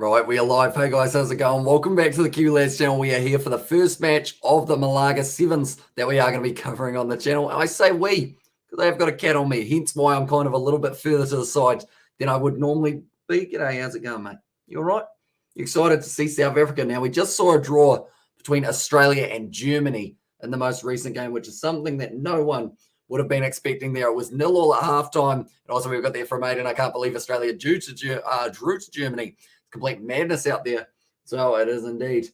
Right, we are live. Hey guys, how's it going? Welcome back to the QLads channel. We are here for the first match of the Malaga Sevens that we are going to be covering on the channel. I say we, because they've got a cat on me, hence why I'm kind of a little bit further to the side than I would normally be. G'day, how's it going, mate? You all right? You excited to see South Africa? Now, we just saw a draw between Australia and Germany in the most recent game, which is something that no one would have been expecting there. It was 0-0 at halftime. And also, we've got the from 8, and I can't believe Australia drew to Germany. Complete madness out there. So it is indeed.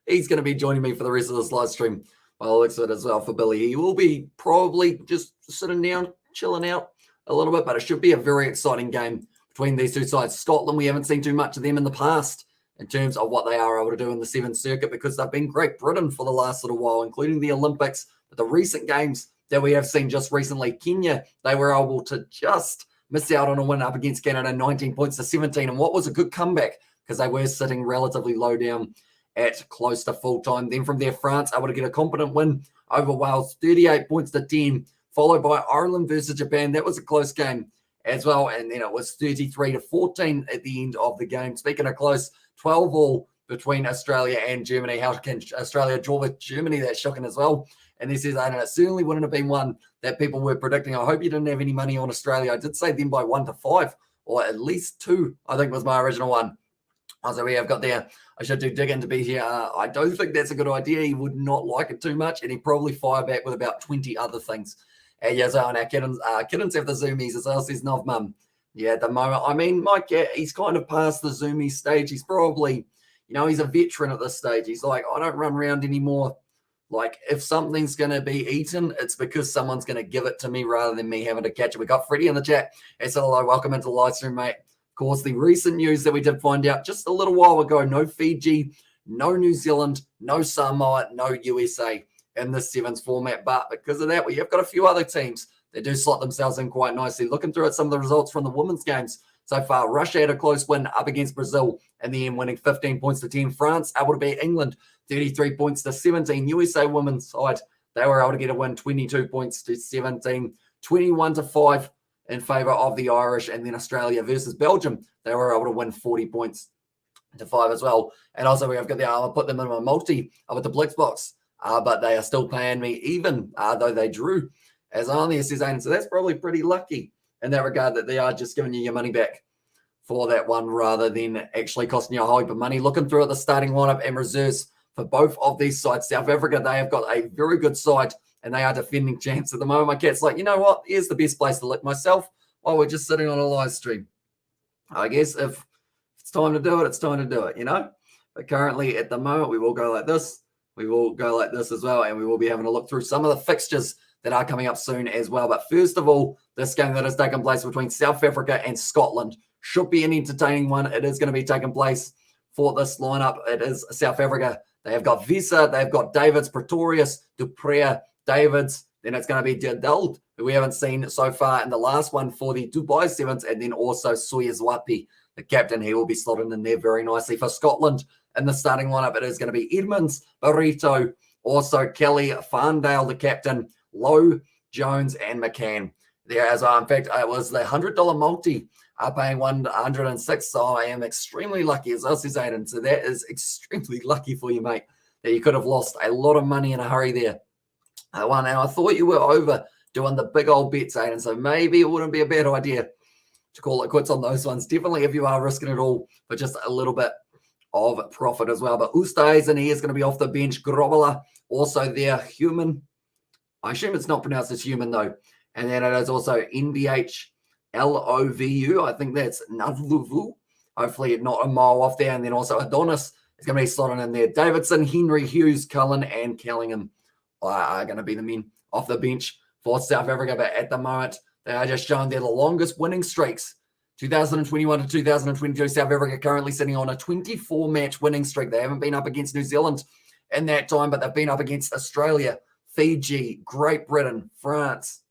He's going to be joining me for the rest of this live stream. Well, looks at it as well for Billy. He will be probably just sitting down, chilling out a little bit, but it should be a very exciting game between these two sides. Scotland, we haven't seen too much of them in the past in terms of what they are able to do in the Seventh Circuit because they've been Great Britain for the last little while, including the Olympics. But the recent games that we have seen just recently, Kenya, they were able to just miss out on a win up against Canada, 19 points to 17. And what was a good comeback because they were sitting relatively low down at close to full time. Then from there, France able to get a competent win over Wales, 38 points to 10, followed by Ireland versus Japan. That was a close game as well. And then it was 33 to 14 at the end of the game. Speaking of close, 12-all between Australia and Germany. How can Australia draw with Germany? That's shocking as well. And this is, and it certainly wouldn't have been one that people were predicting. I hope you didn't have any money on Australia. I did say them by 1 to 5, or at least 2, I think was my original one. So we have got there. I should do digging to be here. I don't think that's a good idea. He would not like it too much, and he'd probably fire back with about 20 other things. Yeah, so our kittens have the zoomies as well, says Nov Mum. Yeah, at the moment, I mean, my cat, he's kind of past the zoomies stage. He's probably, he's a veteran at this stage. He's like, I don't run around anymore. Like, if something's going to be eaten, it's because someone's going to give it to me rather than me having to catch it. We got Freddie in the chat. Hey, so hello, welcome into the live stream, mate. Of course, the recent news that we did find out just a little while ago, no Fiji, no New Zealand, no Samoa, no USA in the Sevens format. But because of that, we have got a few other teams that do slot themselves in quite nicely. Looking through at some of the results from the women's games so far, Russia had a close win up against Brazil in the end, winning 15 points to 10. France able to beat England 33 points to 17. USA women's side, they were able to get a win 22 points to 17, 21 to 5 in favor of the Irish. And then Australia versus Belgium, they were able to win 40 points to 5 as well. And also we have got I'll put them in my multi with the Blitzboks, but they are still paying me even though they drew as on the SSA. So that's probably pretty lucky in that regard that they are just giving you your money back for that one rather than actually costing you a whole heap of money. Looking through at the starting lineup and reserves for both of these sides. South Africa, they have got a very good side and they are defending champs at the moment. My cat's like, you know what? Here's the best place to lick myself while we're just sitting on a live stream. I guess if it's time to do it, it's time to do it, But currently at the moment, we will go like this. We will go like this as well. And we will be having a look through some of the fixtures that are coming up soon as well. But first of all, this game that has taken place between South Africa and Scotland should be an entertaining one. It is going to be taking place for this lineup. It is South Africa. They have got Visa, they've got Davids, Pretorius, Duprea, Davids. Then it's going to be Deld, who we haven't seen so far in the last one for the Dubai Sevens. And then also Soyezwapi, the captain. He will be slotted in there very nicely for Scotland. In the starting lineup, it is going to be Edmonds, Barreto, also Kelly, Farndale, the captain, Lowe, Jones, and McCann. There as well. In fact, it was the $100 multi paying 106. So I am extremely lucky, as well, says Aiden. So that is extremely lucky for you, mate, that you could have lost a lot of money in a hurry there. And I thought you were over doing the big old bets, Aiden. So maybe it wouldn't be a bad idea to call it quits on those ones. Definitely if you are risking it all for just a little bit of profit as well. But Oosthuizen, he is going to be off the bench. Grobbler, also there. Human. I assume it's not pronounced as human, though. And then it is also NBH. Lovu, I think that's Navluvu. Hopefully not a mile off there. And then also Adonis is going to be slotted in there. Davidson, Henry, Hughes, Cullen, and Kellingham are going to be the men off the bench for South Africa. But at the moment, they are just showing they're the longest winning streaks. 2021 to 2022, South Africa currently sitting on a 24-match winning streak. They haven't been up against New Zealand in that time, but they've been up against Australia, Fiji, Great Britain, France,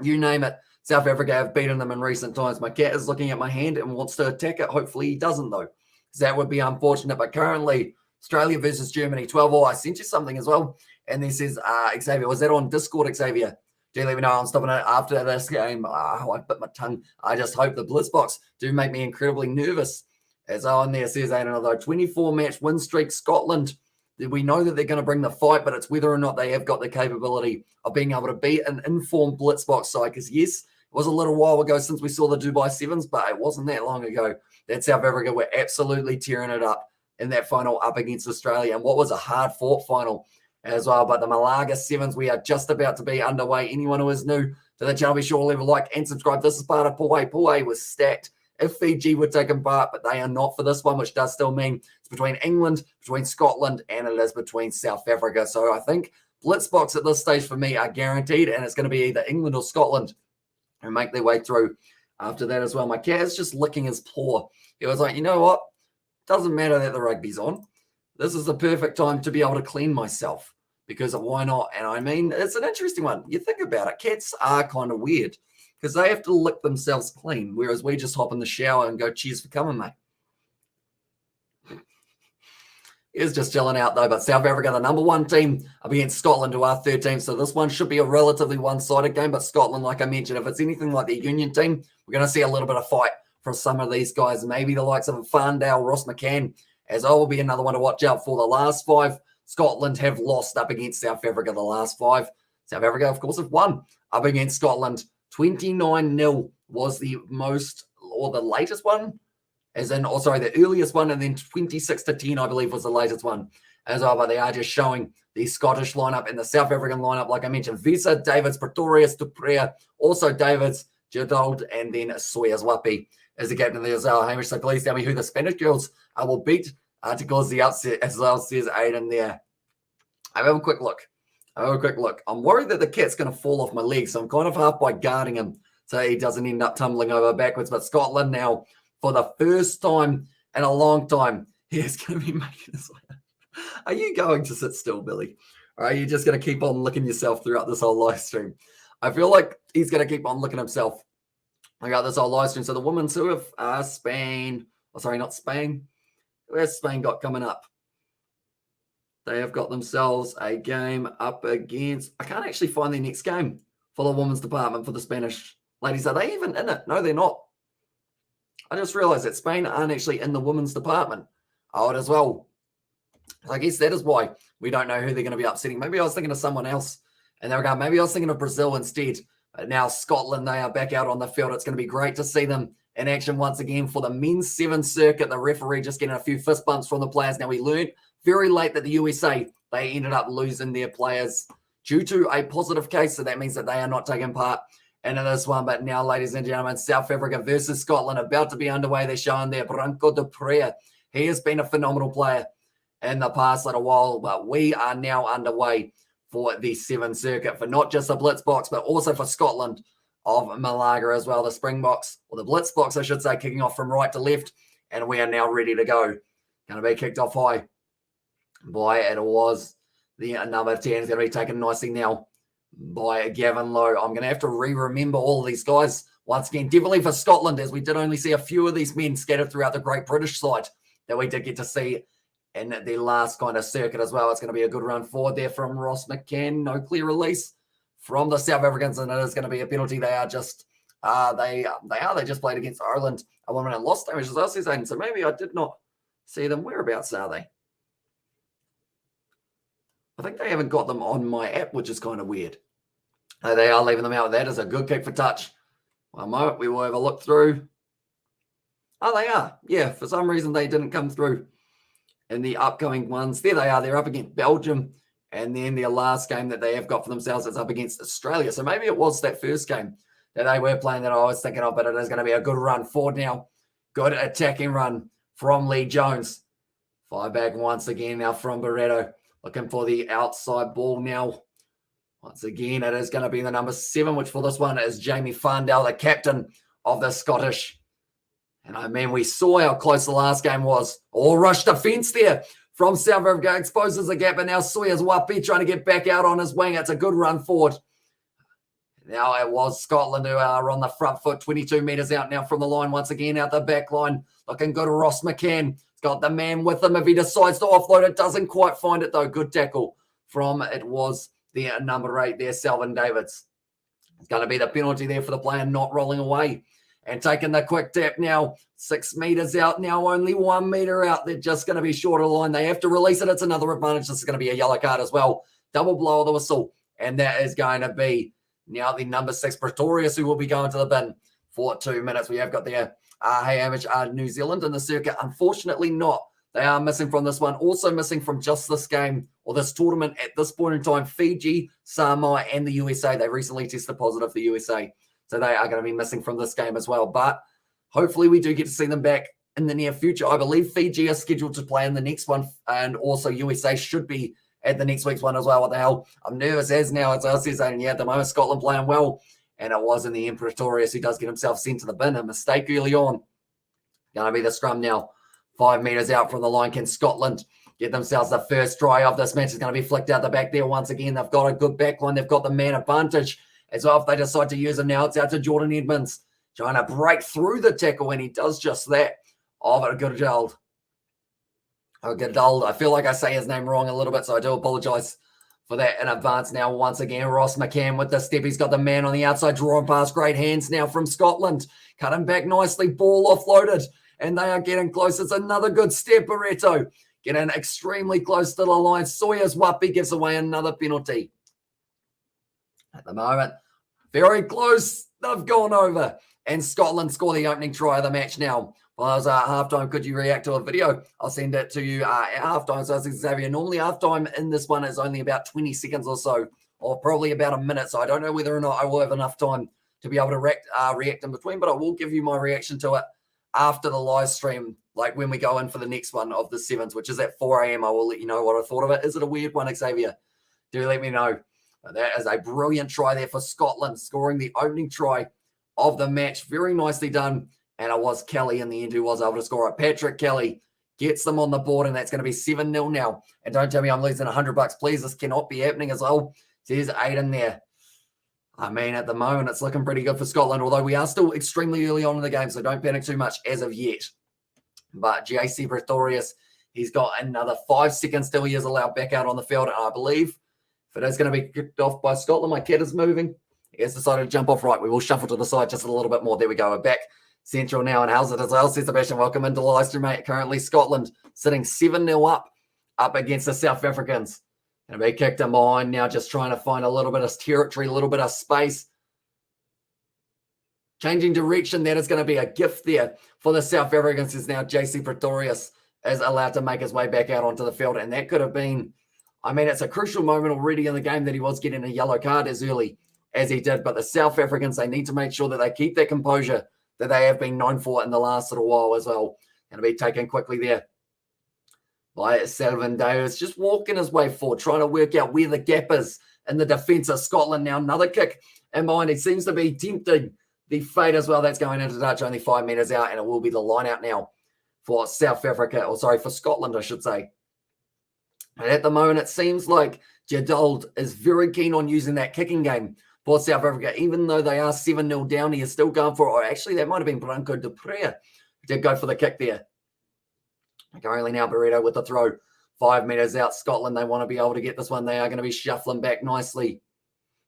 you name it. South Africa have beaten them in recent times. My cat is looking at my hand and wants to attack it. Hopefully he doesn't, though, because that would be unfortunate. But currently, Australia versus Germany, 12-all. I sent you something as well. And this is Xavier. Was that on Discord, Xavier? Do let me know. I'm stopping it after this game. I bit my tongue. I just hope the Blitzboks do make me incredibly nervous. As Owen there says, another 24-match win streak. Scotland, we know that they're going to bring the fight, but it's whether or not they have got the capability of being able to beat an informed Blitzboks side. Because, yes, it was a little while ago since we saw the Dubai Sevens, but it wasn't that long ago that South Africa were absolutely tearing it up in that final up against Australia. And what was a hard-fought final as well. But the Malaga Sevens, we are just about to be underway. Anyone who is new to the channel, be sure to leave a like and subscribe. This is part of Pool A. Pool A was stacked if Fiji were taking part, but they are not for this one, which does still mean it's between England, between Scotland, and it is between South Africa. So I think Blitzboks at this stage for me are guaranteed, and it's going to be either England or Scotland who make their way through after that as well. My cat is just licking his paw. He was like, you know what? Doesn't matter that the rugby's on. This is the perfect time to be able to clean myself, because why not? And I mean, it's an interesting one. You think about it. Cats are kind of weird because they have to lick themselves clean, whereas we just hop in the shower and go, cheers for coming, mate. He's just chilling out, though. But South Africa, the number one team, up against Scotland, who are third team. So this one should be a relatively one-sided game. But Scotland, like I mentioned, if it's anything like the Union team, we're going to see a little bit of fight from some of these guys. Maybe the likes of Farndale, Ross McCann, as I will be another one to watch out for. The last five, Scotland have lost up against South Africa. The last five, South Africa, of course, have won up against Scotland. 29-0 was the most, or the latest one, the earliest one, and then 26-10, I believe, was the latest one as well. But they are just showing the Scottish lineup and the South African lineup, like I mentioned. Visa, Davids, Pretorius, Duprea, also Davids, Gerdold, and then Sawyers Wapi as the captain there as well. Hamish, so please tell me who the Spanish girls will beat to cause the upset as well, says Aiden there. I have a quick look. I'm worried that the cat's going to fall off my leg, so I'm kind of half by guarding him so he doesn't end up tumbling over backwards. But Scotland now, for the first time in a long time, he is going to be making this way. Are you going to sit still, Billy? Or are you just going to keep on licking yourself throughout this whole live stream? I feel like he's going to keep on licking himself throughout this whole live stream. So the women's who have Spain, not Spain. Where's Spain got coming up? They have got themselves a game up against, I can't actually find their next game for the women's department for the Spanish ladies. Are they even in it? No, they're not. I just realized that Spain aren't actually in the women's department. Oh, as well. I guess that is why we don't know who they're going to be upsetting. Maybe I was thinking of someone else. And they were going, maybe I was thinking of Brazil instead. But now Scotland, they are back out on the field. It's going to be great to see them in action once again for the men's seven circuit. The referee just getting a few fist bumps from the players. Now, we learned very late that the USA, they ended up losing their players due to a positive case. So that means that they are not taking part in this one. But now, ladies and gentlemen, South Africa versus Scotland about to be underway. They're showing there Branco de Prea. He has been a phenomenal player in the past little while. But we are now underway for the seven circuit for not just the Blitzboks, but also for Scotland of Malaga as well. The Springboks, or the Blitzboks, I should say, kicking off from right to left. And we are now ready to go. Going to be kicked off high by, it was the number 10 is going to be taken nicely now by Gavin Lowe. I'm going to have to remember all of these guys once again, definitely for Scotland, as we did only see a few of these men scattered throughout the Great British side that we did get to see in the last kind of circuit as well. It's going to be a good run forward there from Ross McCann. No clear release from the South Africans, and it is going to be a penalty. They are just, they just played against Ireland. A woman and lost damage as well, says Aiden. So maybe I did not see them. Whereabouts are they? I think they haven't got them on my app, which is kind of weird. They are leaving them out. That is a good kick for touch. One moment, we will have a look through. Oh, they are. Yeah, for some reason they didn't come through in the upcoming ones. There they are. They're up against Belgium. And then their last game that they have got for themselves is up against Australia. So maybe it was that first game that they were playing that I was thinking of, but it is going to be a good run forward now. Good attacking run from Lee Jones. Fire back once again now from Barreto. Looking for the outside ball now. Once again, it is going to be the number 7, which for this one is Jamie Farndale, the captain of the Scottish. And I mean, we saw how close the last game was. All rush defence there from South Africa. Exposes the gap, and now Sawyers Wapi trying to get back out on his wing. It's a good run forward. Now it was Scotland who are on the front foot, 22 metres out now from the line. Once again, out the back line. Looking good, Ross McCann. Got the man with him. If he decides to offload it, doesn't quite find it though. Good tackle from, it was the number 8 there, Selvin Davids. It's going to be the penalty there for the player not rolling away and taking the quick tap now. 6 meters out now, only 1 meter out. They're just going to be short of the line. They have to release it. It's another advantage. This is going to be a yellow card as well. Double blow of the whistle. And that is going to be now the number 6 Pretorius, who will be going to the bin for 2 minutes. We have got there Hamish, New Zealand in the circuit. Unfortunately not. They are missing from this one. Also missing from just this game or this tournament at this point in time, Fiji, Samoa, and the USA. They recently tested positive for the USA. So they are going to be missing from this game as well. But hopefully we do get to see them back in the near future. I believe Fiji are scheduled to play in the next one. And also USA should be at the next week's one as well. What the hell? I'm nervous as now as I was saying. Yeah, at the moment, Scotland playing well. And it was in the end Pretorius who does get himself sent to the bin. A mistake early on. Going to be the scrum now. 5 meters out from the line. Can Scotland get themselves the first try of this match? Is going to be flicked out the back there once again. They've got a good back line. They've got the man advantage as well if they decide to use him now. It's out to Jordan Edmonds. Trying to break through the tackle, and he does just that. Oh, but Goodald. I feel like I say his name wrong a little bit, so I do apologize for that in advance now. Once again, Ross McCann with the step. He's got the man on the outside, drawing past. Great hands now from Scotland. Cut him back nicely. Ball offloaded. And they are getting close. It's another good step, Barreto. Getting extremely close to the line. Sawyer's Whappi gives away another penalty. At the moment, very close. They've gone over. And Scotland score the opening try of the match now. Well, I was at halftime. Could you react to a video? I'll send it to you at halftime. So, Xavier, normally halftime in this one is only about 20 seconds or so, or probably about a minute. So I don't know whether or not I will have enough time to be able to react in between, but I will give you my reaction to it after the live stream, like when we go in for the next one of the 7s, which is at 4 a.m. I will let you know what I thought of it. Is it a weird one, Xavier? Do let me know. That is a brilliant try there for Scotland, scoring the opening try of the match. Very nicely done. And it was Kelly in the end who was able to score it. Patrick Kelly gets them on the board, and that's going to be 7-0 now. And don't tell me I'm losing $100, please. This cannot be happening as well. There's 8 in there. I mean, at the moment, it's looking pretty good for Scotland, although we are still extremely early on in the game, so don't panic too much as of yet. But JC Pretorius, he's got another 5 seconds till he is allowed back out on the field. And I believe if it is going to be kicked off by Scotland, my cat is moving. He has decided to jump off right. We will shuffle to the side just a little bit more. There we go. We're back central now. And how's it as well? Says Sebastian, welcome into the live stream, mate. Currently, Scotland sitting 7-0 up against the South Africans. Going to be kicked in behind now, just trying to find a little bit of territory, a little bit of space. Changing direction, that is going to be a gift there for the South Africans as now JC Pretorius is allowed to make his way back out onto the field. And that could have been, I mean, it's a crucial moment already in the game that he was getting a yellow card as early as he did. But the South Africans, they need to make sure that they keep their composure that they have been known for in the last little while as well. Going to be taken quickly there by Selvin Davis, just walking his way forward, trying to work out where the gap is in the defence of Scotland. Now another kick in behind. He seems to be tempting the fade as well. That's going into touch, only 5 meters out, and it will be the line out now for South Africa, or sorry, for Scotland, I should say. And at the moment, it seems like Jadald is very keen on using that kicking game for South Africa, even though they are 7-0 down. He is still going for it. Or actually, that might have been Branco de Prea who did go for the kick there. Currently now, Barreto with the throw. 5 meters out, Scotland. They want to be able to get this one. They are going to be shuffling back nicely.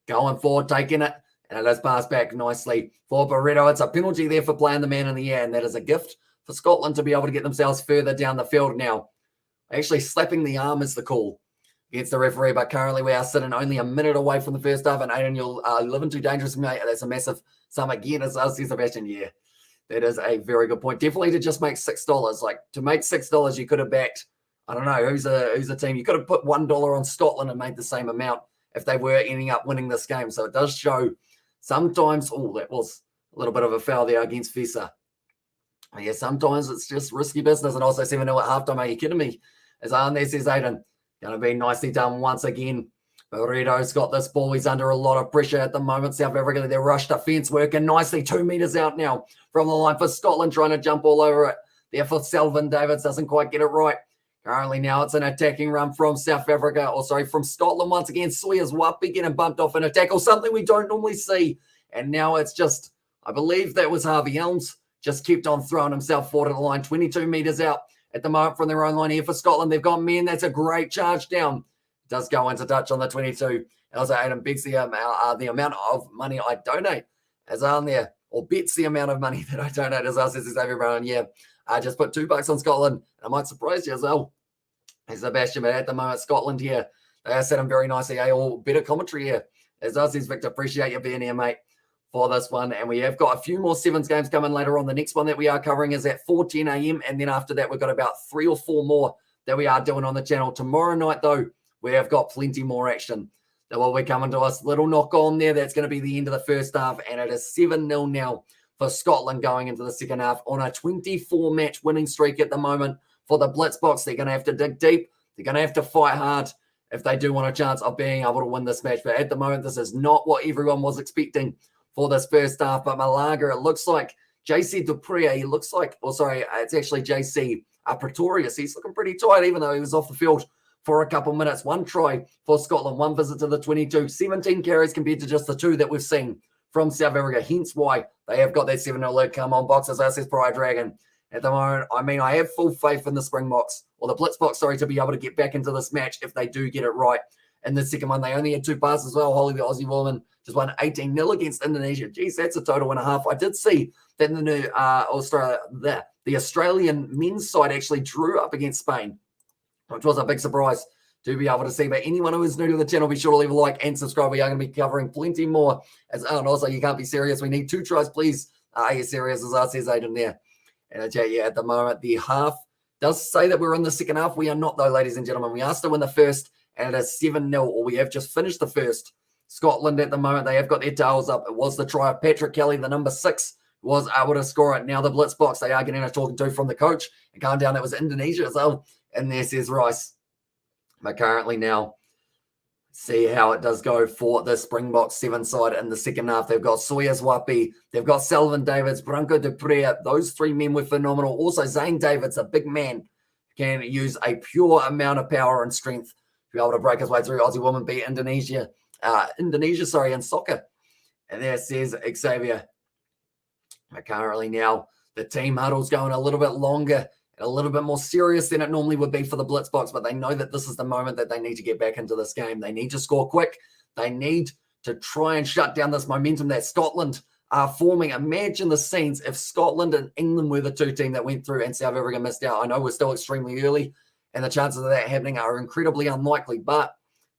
Going forward, taking it. And it has passed back nicely for Barreto. It's a penalty there for playing the man in the air. And that is a gift for Scotland to be able to get themselves further down the field now. Actually, slapping the arm is the call against the referee. But currently, we are sitting only a minute away from the first half. And Aiden, you're living too dangerous, mate. That's a massive sum again, as Sebastian. Yeah. That is a very good point. Definitely to just make $6. Like, to make $6, you could have backed, I don't know, who's a team. You could have put $1 on Scotland and made the same amount if they were ending up winning this game. So it does show sometimes, that was a little bit of a foul there against Fisa. Yeah, sometimes it's just risky business. And also 7-0 at halftime. Are you kidding me? As there says Aiden. Going to be nicely done once again. Barreto's got this ball. He's under a lot of pressure at the moment. South Africa, their rush defence working nicely. 2 meters out now from the line for Scotland, trying to jump all over it. Therefore, Selvin Davids doesn't quite get it right. Currently now it's an attacking run from South Africa, from Scotland once again. Sawyer's Whappi getting bumped off in a tackle, something we don't normally see. And now it's just, I believe that was Harvey Elms, just kept on throwing himself forward to the line. 22 meters out at the moment from their own line here for Scotland. They've got men. That's a great charge down. does go into touch on the 22. And also Adam begs the amount of money I donate is on there, or bets the amount of money that I donate as well, says Xavier Brown. Yeah, I just put $2 on Scotland, and I might surprise you as well. Hey, Sebastian, but at the moment, Scotland here, they are set him very nicely. All better commentary here. As us, says Victor, appreciate you being here, mate, for this one. And we have got a few more sevens games coming later on. The next one that we are covering is at 4:10 a.m. And then after that, we've got about 3 or 4 more that we are doing on the channel. Tomorrow night, though, we have got plenty more action that will be coming to us. Little knock on there. That's going to be the end of the first half. And it is 7-0 now for Scotland going into the second half on a 24-match winning streak at the moment for the Blitzboks. They're going to have to dig deep. They're going to have to fight hard if they do want a chance of being able to win this match. But at the moment, this is not what everyone was expecting for this first half. But Malaga, it looks like JC Dupree, he looks like, it's actually JC Pretorius. He's looking pretty tired, even though he was off the field for a couple minutes. 1 try for Scotland, 1 visit to the 22, 17 carries compared to just the 2 that we've seen from South Africa. Hence why they have got that 7-0 lead. Come on, Boxers, that says Pride Dragon. At the moment, I have full faith in the Springboks, or the Blitzboks, to be able to get back into this match if they do get it right. In the second one, they only had 2 passes as well. Holly, the Aussie woman, just won 18-0 against Indonesia. Geez, that's a total and a half. I did see that in the Australian men's side actually drew up against Spain, which was a big surprise to be able to see. But anyone who is new to the channel, be sure to leave a like and subscribe. We are going to be covering plenty more. And also, you can't be serious. We need 2 tries, please. Are you serious? As I says, Aiden there. And at the moment, the half does say that we're in the second half. We are not, though, ladies and gentlemen. We are still in the first, and it is 7-0, or we have just finished the first. Scotland at the moment, they have got their tails up. It was the try of Patrick Kelly, the number 6, was able to score it. Now the Blitzboks, they are getting a talking to from the coach. And going down, that was Indonesia as well. And there says Rice. But currently now, see how it does go for the Springboks 7 side in the second half. They've got Sawyers Wapi, they've got Selvin Davids, Branko Dupree. Those 3 men were phenomenal. Also, Zane Davids, a big man, can use a pure amount of power and strength to be able to break his way through. Aussie woman beat Indonesia, in soccer. And there says Xavier. But currently now, the team huddle's going a little bit longer, a little bit more serious than it normally would be for the Blitzboks, but they know that this is the moment that they need to get back into this game. They need to score quick. They need to try and shut down this momentum that Scotland are forming. Imagine the scenes if Scotland and England were the 2 teams that went through and South Africa missed out. I know we're still extremely early, and the chances of that happening are incredibly unlikely, but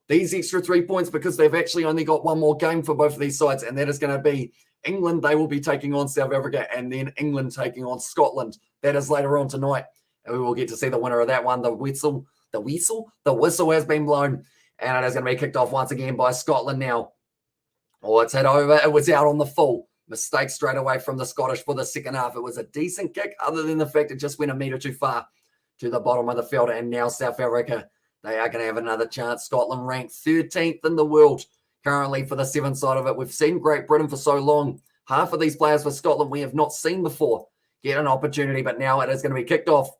these extra 3 points, because they've actually only got 1 more game for both of these sides, and that is going to be England. They will be taking on South Africa, and then England taking on Scotland. That is later on tonight, and we will get to see the winner of that one. The whistle has been blown, and it is going to be kicked off once again by Scotland now. Oh, it's head over. It was out on the full. Mistake straight away from the Scottish for the second half. It was a decent kick, other than the fact it just went a metre too far to the bottom of the field, and now South Africa, they are going to have another chance. Scotland ranked 13th in the world currently for the 7 side of it. We've seen Great Britain for so long. Half of these players for Scotland we have not seen before get an opportunity, but now it is going to be kicked off.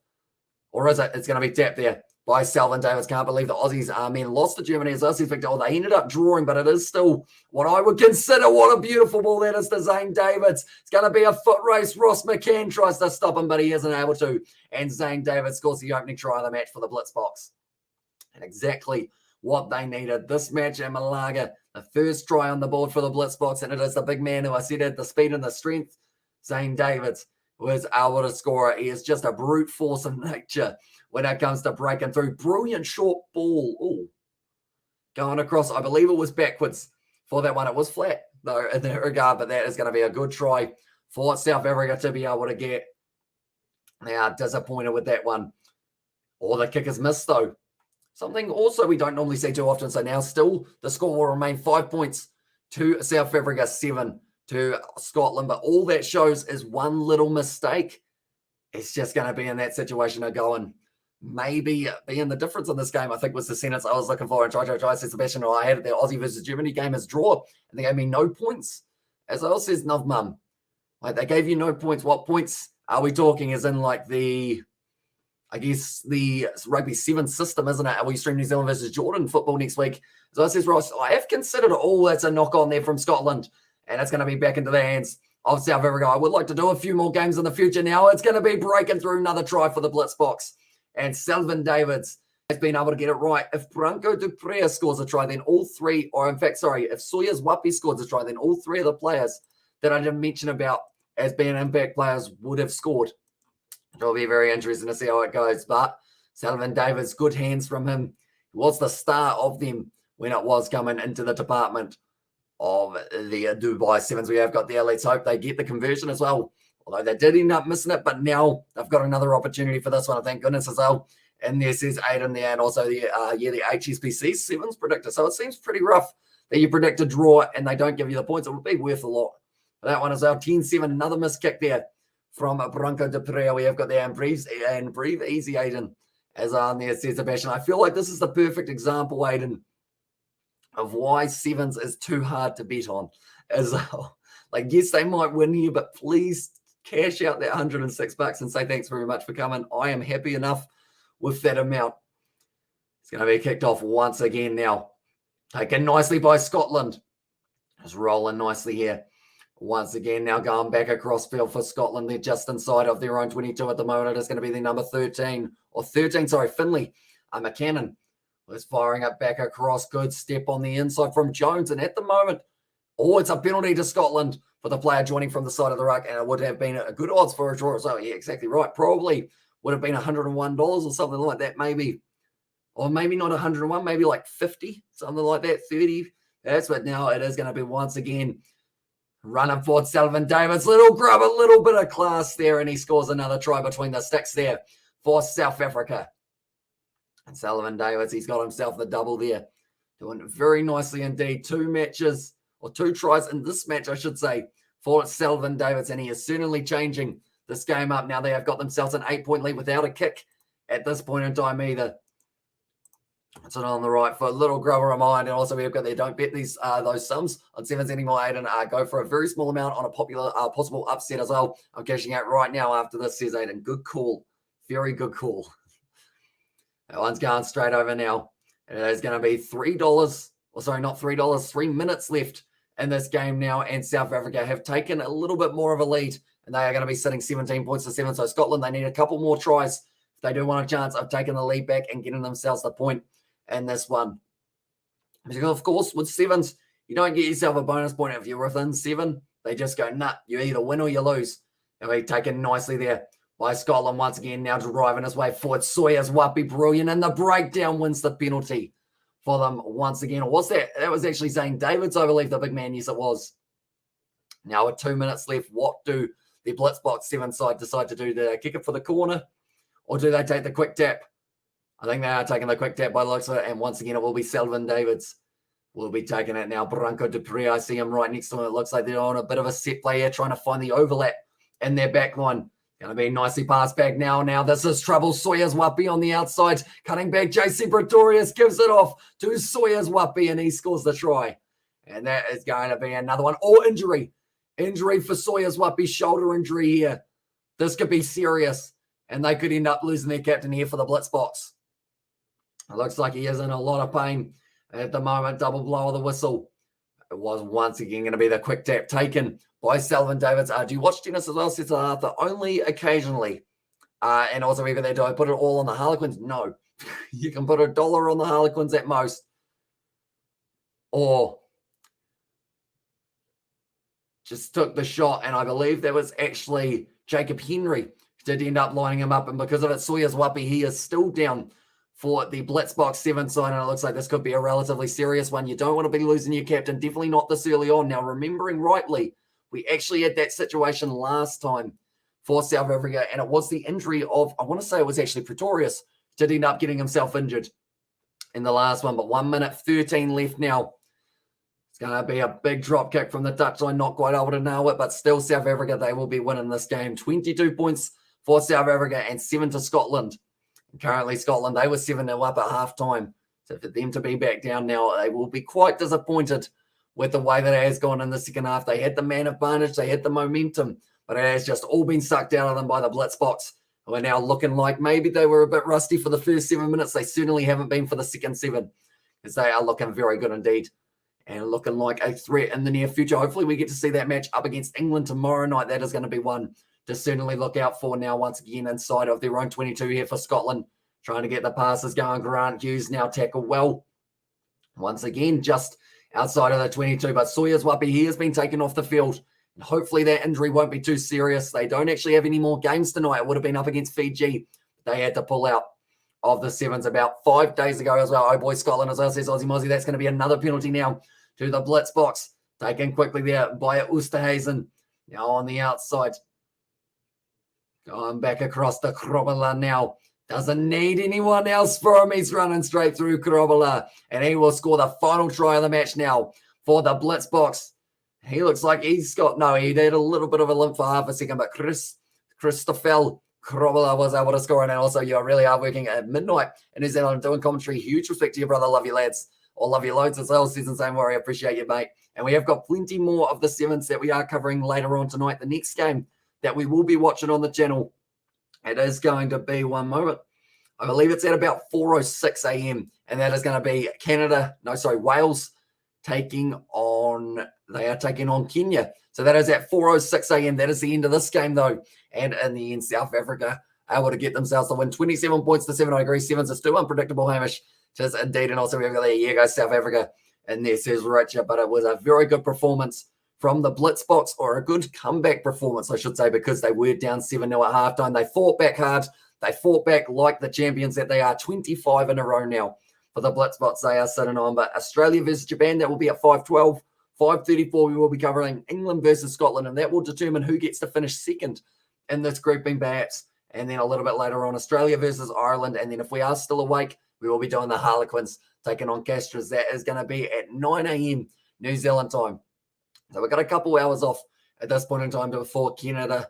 Or is it? It's going to be tapped there by Selvin Davids. Can't believe the Aussies men lost to Germany as Aussies Victor. Oh, they ended up drawing, but it is still what I would consider what a beautiful ball that is to Zane Davids. It's going to be a foot race. Ross McCann tries to stop him, but he isn't able to. And Zane Davids scores the opening try of the match for the Blitzboks. And exactly what they needed. This match at Malaga, the first try on the board for the Blitzboks, and it is the big man who I said had the speed and the strength. Zane Davids was able to score it. He is just a brute force of nature when it comes to breaking through. Brilliant short ball. Ooh. Going across, I believe it was backwards for that one. It was flat, though, in that regard, but that is going to be a good try for South Africa to be able to get. They are disappointed with that one. Or the kick is missed, though. Something also we don't normally see too often. So now still the score will remain 5 points to South Africa, 7 to Scotland. But all that shows is one little mistake. It's just going to be in that situation of going, maybe being the difference in this game, I think was the sentence I was looking for. And try, said Sebastian, I had the Aussie versus Germany game as draw, and they gave me no points. As I also says, Novmum, like they gave you no points. What points are we talking? As in like the rugby 7 system, isn't it? We stream New Zealand versus Jordan football next week. So I says, Ross, I have considered all that's a knock on there from Scotland, and it's going to be back into the hands of South Africa. I would like to do a few more games in the future now. It's going to be breaking through another try for the Blitzboks. And Selvin Davids has been able to get it right. If Branco Duprea scores a try, then all three, or in fact, sorry, if Sawyers Wapi scores a try, then all three of the players that I didn't mention about as being impact players would have scored. It'll be very interesting to see how it goes. But Sullivan Davis, good hands from him. He was the star of them when it was coming into the department of the Dubai Sevens. We have got there. Let's hope they get the conversion as well. Although they did end up missing it, but now they've got another opportunity for this one, thank goodness, as well. And there says Aiden there, and also the HSBC Sevens predictor. So it seems pretty rough that you predict a draw and they don't give you the points. It would be worth a lot. That one is our 10-7, another missed kick there from Branco de Pereira. We have got there and breathe easy, Aiden, as on there says Sebastian. I feel like this is the perfect example, Aiden, of why sevens is too hard to bet on. As well. Like, yes, they might win here, but please cash out that $106 and say thanks very much for coming. I am happy enough with that amount. It's going to be kicked off once again now. Taken nicely by Scotland. Just rolling nicely here. Once again, now going back across field for Scotland. They're just inside of their own 22 at the moment. It is going to be the number 13, Finley. McCannon was firing it back across. Good step on the inside from Jones. And at the moment, it's a penalty to Scotland for the player joining from the side of the ruck. And it would have been a good odds for a draw. So, yeah, exactly right. Probably would have been $101 or something like that, maybe. Or maybe not 101, maybe like 50, something like that, 30. That's what now it is going to be once again. Running forward, Sullivan Davis. Little grub, a little bit of class there, and he scores another try between the sticks there for South Africa. And Sullivan Davis, he's got himself the double there. Doing very nicely indeed. Two tries in this match, I should say, for Sullivan Davis, and he is certainly changing this game up. Now they have got themselves an 8-point lead without a kick at this point in time either. It's on the right foot, little grubber of mine, and also we've got there. Don't bet those sums on sevens anymore, Aiden. Go for a very small amount on a possible upset as well. I'm cashing out right now after this, says Aiden. Good call, very good call. That one's going straight over now. And it is going to be $3. Or sorry, not $3. 3 minutes left in this game now, and South Africa have taken a little bit more of a lead, and they are going to be sitting 17 points to 7. So Scotland, they need a couple more tries if they do want a chance of taking the lead back and getting themselves the point in this one. Because of course, with sevens, you don't get yourself a bonus point if you're within 7. They just go, nah, you either win or you lose. And we taken nicely there by Scotland once again, now driving his way forward. Sawyers Wapi, brilliant, and the breakdown wins the penalty for them once again. Or was that? That was actually Zane Davids, I believe, the big man. Yes, it was. Now with 2 minutes left, what do the Blitzboks 7 side decide to do? Do they kick it for the corner, or do they take the quick tap? I think they are taking the quick tap by the looks of it, and once again, it will be Sullivan Davids. Will be taking it now. Branco Dupree, I see him right next to him. It looks like they're on a bit of a set play here, trying to find the overlap in their back line. Going to be nicely passed back now. Now this is trouble. Sawyers Wapi on the outside. Cutting back. JC Pretorius gives it off to Sawyers Wapi, and he scores the try. And that is going to be another one. Injury. Injury for Sawyers Wapi. Shoulder injury here. This could be serious, and they could end up losing their captain here for the Blitzboks. It looks like he is in a lot of pain at the moment. Double blow of the whistle. It was once again going to be the quick tap taken by Sullivan Davids. Do you watch tennis as well, says Arthur? Only occasionally. And also, even there, do I put it all on the Harlequins? No. You can put $1 on the Harlequins at most. Or just took the shot, and I believe that was actually Jacob Henry who did end up lining him up. And because of it, Sawyers Wapi, he is still down for the Blitzboks 7 side, and it looks like this could be a relatively serious one. You don't want to be losing your captain, definitely not this early on. Now, remembering rightly, we actually had that situation last time for South Africa, and it was the injury of, I want to say it was actually Pretorius, did end up getting himself injured in the last one, but 1 minute 13 left now. It's going to be a big drop kick from the touchline, not quite able to nail it, but still South Africa, they will be winning this game. 22 points for South Africa and 7 to Scotland. Currently, Scotland, they were 7-0 up at halftime. So for them to be back down now, they will be quite disappointed with the way that it has gone in the second half. They had the man advantage, they had the momentum, but it has just all been sucked out of them by the Blitzboks, who are now looking like maybe they were a bit rusty for the first 7 minutes. They certainly haven't been for the second 7, because they are looking very good indeed and looking like a threat in the near future. Hopefully we get to see that match up against England tomorrow night. That is going to be one to certainly look out for now once again inside of their own 22 here for Scotland. trying to get the passes going. Grant Hughes now tackle well. Once again, just outside of the 22, but Sawyer's Wapi, he has been taken off the field. And hopefully that injury won't be too serious. They don't actually have any more games tonight. It would have been up against Fiji. They had to pull out of the sevens about 5 days ago as well. Oh boy, Scotland as well, says Aussie Mozzie. That's going to be another penalty now to the Blitzboks. Taken quickly there by Oosterhuizen. Now on the outside. Going back across the Krobela now. Doesn't need anyone else for him. He's running straight through Krobela. And he will score the final try of the match now for the Blitzboks. He looks like he's got, no, he did a little bit of a limp for half a second, but Christopher Krobela was able to score. And also, you are really hard working at midnight in New Zealand doing commentary. Huge respect to your brother. Love you, lads. Or love you loads as well. Season same warrior. Appreciate you, mate. And we have got plenty more of the sevens that we are covering later on tonight. The next game that we will be watching on the channel, it is going to be, one moment, I believe it's at about 4:06 a.m. And that is going to be Wales taking on Kenya. So that is at 4:06 a.m. That is the end of this game, though. And in the end, South Africa able to get themselves to win 27 points to 7. I agree. Sevens are still unpredictable, Hamish. Just indeed. And also, we've got there. Yeah, goes South Africa. And there says Richard. But it was a very good performance from the Blitzboks, or a good comeback performance, I should say, because they were down 7-0 at halftime. They fought back hard. They fought back like the champions that they are. 25 in a row now for the Blitzboks they are sitting on. But Australia versus Japan, that will be at 5:12. 5:34, we will be covering England versus Scotland, and that will determine who gets to finish second in this grouping, perhaps. And then a little bit later on, Australia versus Ireland. And then if we are still awake, we will be doing the Harlequins taking on Castros. That is going to be at 9 a.m. New Zealand time. So we've got a couple hours off at this point in time before Kenya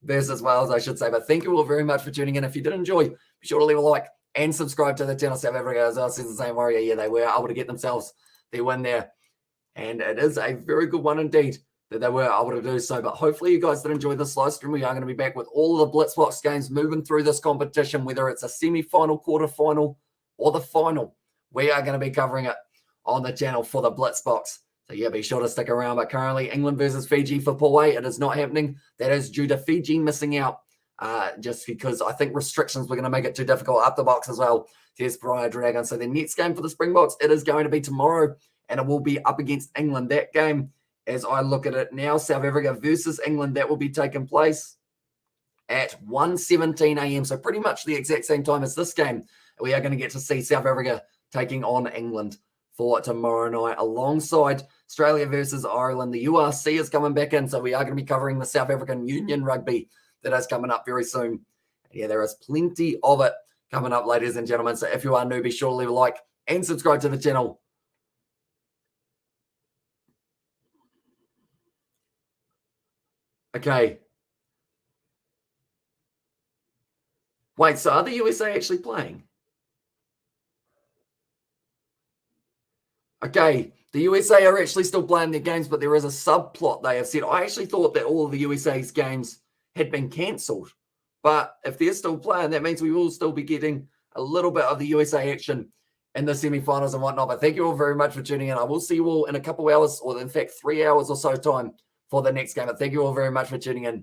versus Wales, I should say. But thank you all very much for tuning in. If you did enjoy, be sure to leave a like and subscribe to the channel. South Africa as well, says the same warrior. Yeah, they were able to get themselves their win there. And it is a very good one indeed that they were able to do so. But hopefully you guys did enjoy this live stream. We are going to be back with all the Blitzboks games moving through this competition, whether it's a semi-final, quarter-final, or the final. We are going to be covering it on the channel for the Blitzboks. So, yeah, be sure to stick around. But currently, England versus Fiji for Pool A, it is not happening. That is due to Fiji missing out just because I think restrictions were going to make it too difficult up the box as well. There's Briar Dragon. So, the next game for the Springboks, it is going to be tomorrow, and it will be up against England. That game, as I look at it now, South Africa versus England, that will be taking place at 1:17 a.m. So, pretty much the exact same time as this game. We are going to get to see South Africa taking on England for tomorrow night, alongside Australia versus Ireland. The URC is coming back in, so we are going to be covering the South African Union Rugby that is coming up very soon. Yeah, there is plenty of it coming up, ladies and gentlemen. So if you are new, be sure to leave a like and subscribe to the channel. Okay. Wait, so are the USA actually playing? Okay, the USA are actually still playing their games, but there is a subplot they have said. I actually thought that all of the USA's games had been cancelled. But if they're still playing, that means we will still be getting a little bit of the USA action in the semi-finals and whatnot. But thank you all very much for tuning in. I will see you all in a couple hours, or in fact 3 hours or so time for the next game. But thank you all very much for tuning in.